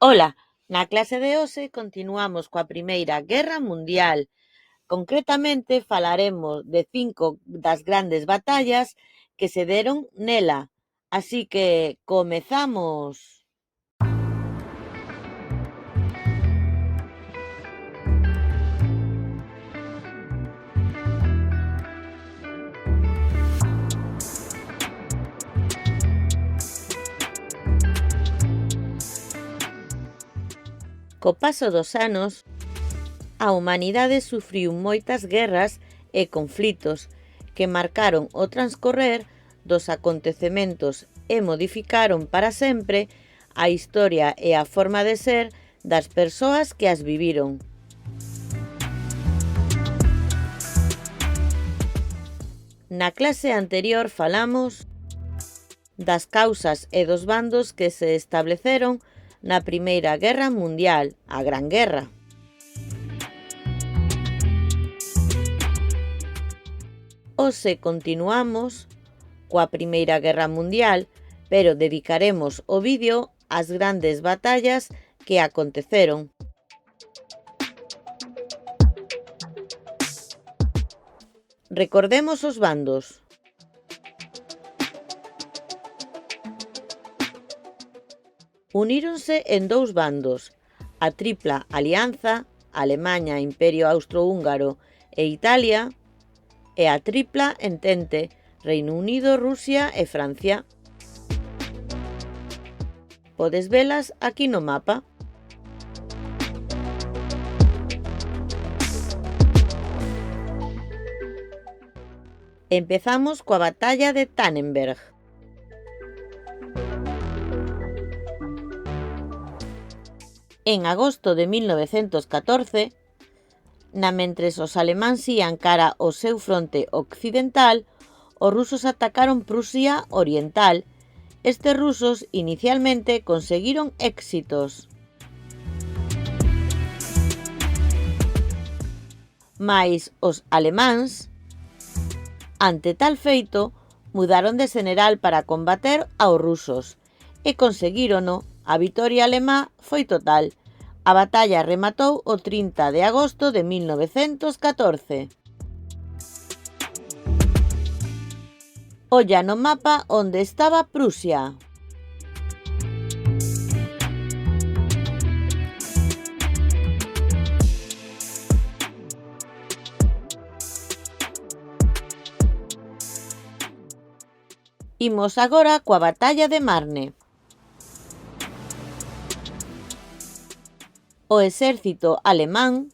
Ola, na clase de hoxe continuamos coa Primeira Guerra Mundial. Concretamente falaremos de 5 das grandes batallas que se deron nela. Así que comezamos. Co paso dos anos, a humanidade sufriu moitas guerras e conflitos que marcaron o transcorrer dos acontecementos e modificaron para sempre a historia e a forma de ser das persoas que as viviron. Na clase anterior falamos das causas e dos bandos que se estableceron na Primeira Guerra Mundial, a Gran Guerra. Hoxe continuamos coa Primeira Guerra Mundial, pero dedicaremos o vídeo ás grandes batallas que aconteceron. Recordemos os bandos. Uníronse en dous bandos, a Tripla Alianza, Alemaña, Imperio Austrohúngaro e Italia, e a Tripla Entente, Reino Unido, Rusia e Francia. Podes velas aquí no mapa. Empezamos coa batalla de Tannenberg. En agosto de 1914, mentres os alemáns ían cara ao seu fronte occidental, os rusos atacaron Prusia Oriental. Estes rusos inicialmente conseguiron éxitos, mais os alemáns, ante tal feito, mudaron de xeneral para combater aos rusos e conseguírono. A vitoria alemá foi total. A batalla rematou o 30 de agosto de 1914. Olla no mapa onde estaba Prusia. Imos agora coa batalla de Marne. O exército alemán,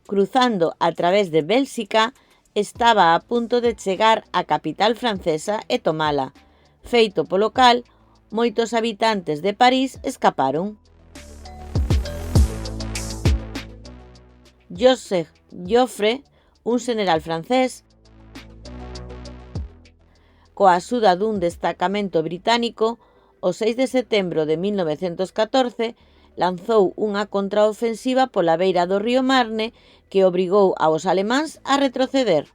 cruzando a través de Bélxica, estaba a punto de chegar á capital francesa e tomala. Feito polo cal, moitos habitantes de París escaparon. Joseph Joffre, un xeneral francés, coa axuda dun destacamento británico, o 6 de setembro de 1914, lanzou unha contraofensiva pola beira do río Marne que obrigou aos alemáns a retroceder.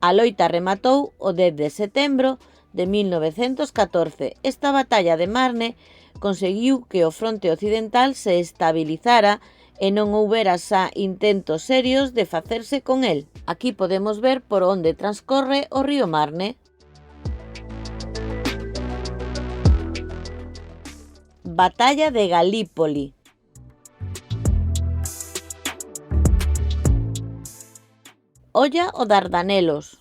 A loita rematou o 10 de setembro de 1914. Esta batalla de Marne conseguiu que o fronte occidental se estabilizara e non houbera xa intentos serios de facerse con el. Aquí podemos ver por onde transcorre o río Marne. Batalla de Galípoli. Olla o Dardanelos.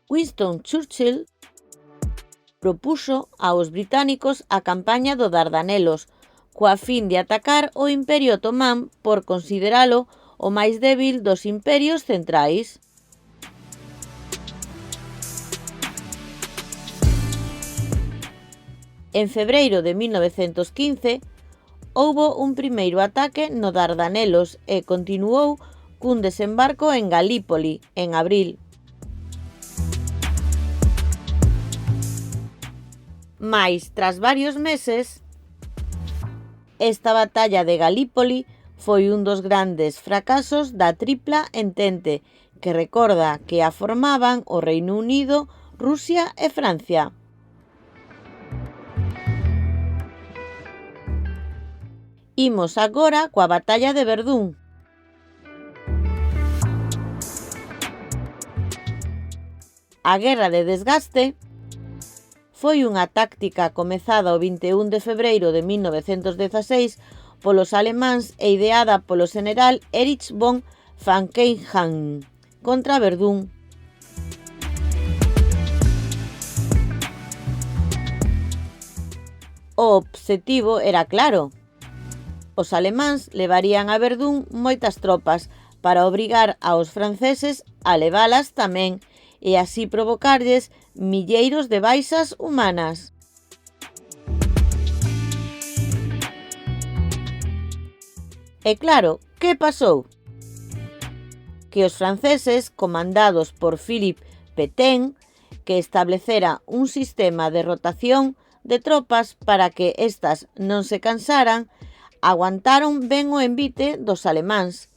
Winston Churchill propuxo aos británicos a campaña do Dardanelos coa fin de atacar o Imperio Otomán por consideralo o máis débil dos imperios centrais. En febreiro de 1915, houbo un primeiro ataque no Dardanelos e continuou cun desembarco en Galípoli en abril. Mais, tras varios meses, esta batalla de Galípoli foi un dos grandes fracasos da Tripla Entente, que recorda que a formaban o Reino Unido, Rusia e Francia. Imos agora coa batalla de Verdún. A Guerra de Desgaste foi unha táctica comezada o 21 de febreiro de 1916 polos alemáns e ideada polo xeneral Erich von Falkenhayn contra Verdún. O obxectivo era claro. Os alemáns levarían a Verdún moitas tropas para obrigar aos franceses a levalas tamén e así provocarlles milleiros de baixas humanas. E claro, que pasou? Que os franceses, comandados por Philippe Pétain, que establecera un sistema de rotación de tropas para que estas non se cansaran, aguantaron ben o envite dos alemáns.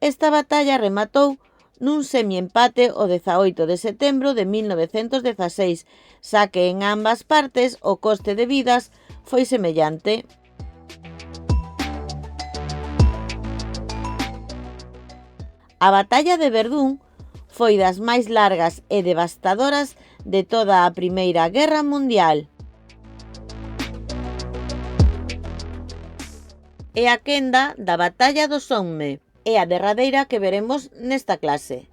Esta batalla rematou nun semiempate o 18 de setembro de 1916, xa que en ambas partes o coste de vidas foi semellante. A batalla de Verdún foi das máis largas e devastadoras de toda a Primeira Guerra Mundial. É a quenda da Batalla do Somme, é a derradeira que veremos nesta clase.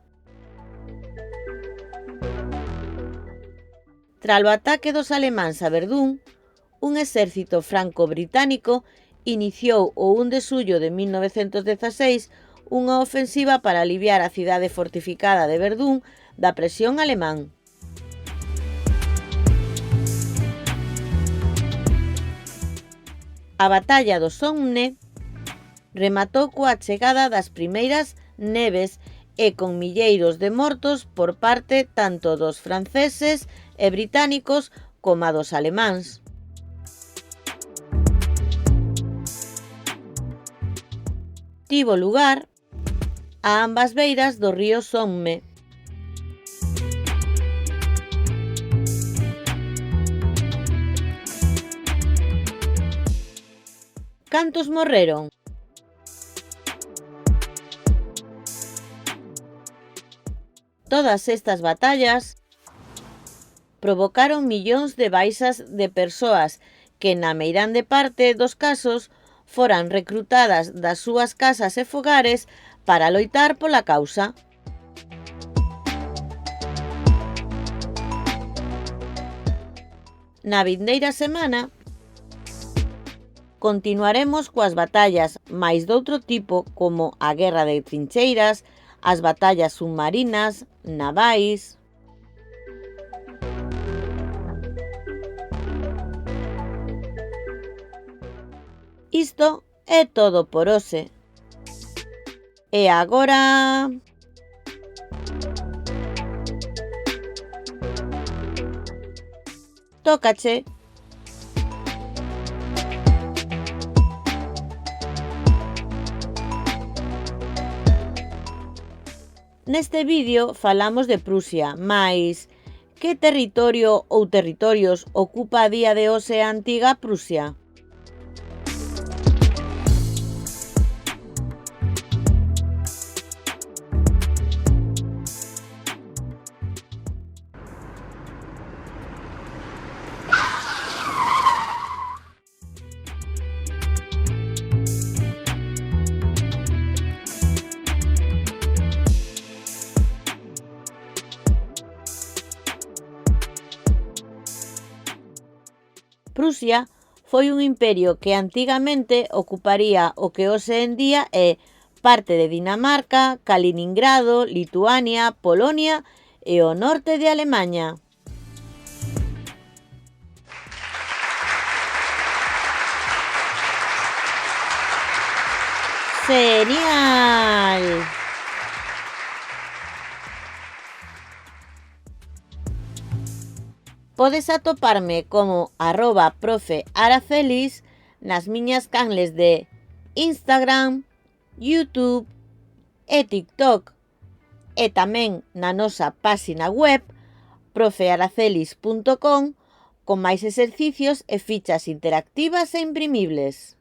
Tralo ataque dos alemáns a Verdún, un exército franco-británico iniciou o 1 de xullo de 1916 unha ofensiva para aliviar a cidade fortificada de Verdún da presión alemán. A batalla do Somme rematou coa chegada das primeiras neves e con milleiros de mortos por parte tanto dos franceses e británicos como dos alemáns. Tivo lugar a ambas beiras do río Somme. Cantos morreron? Todas estas batallas provocaron millóns de baixas de persoas que na meirande parte dos casos foran recrutadas das súas casas e fogares para loitar pola causa. Na vindeira semana continuaremos coas batallas máis doutro tipo como a guerra de trincheiras, as batallas submarinas, navais. Isto é todo por hoxe. E agora... tócache. Neste vídeo falamos de Prusia, mais que territorio ou territorios ocupa a día de hoxe a antiga Prusia? Prusia foi un imperio que antigamente ocuparía o que hoxe en día é parte de Dinamarca, Kaliningrado, Lituania, Polonia e o norte de Alemaña. ¡Genial! Podes atoparme como @profearacelis nas miñas canles de Instagram, YouTube e TikTok e tamén na nosa páxina web profearacelis.com con máis exercicios e fichas interactivas e imprimibles.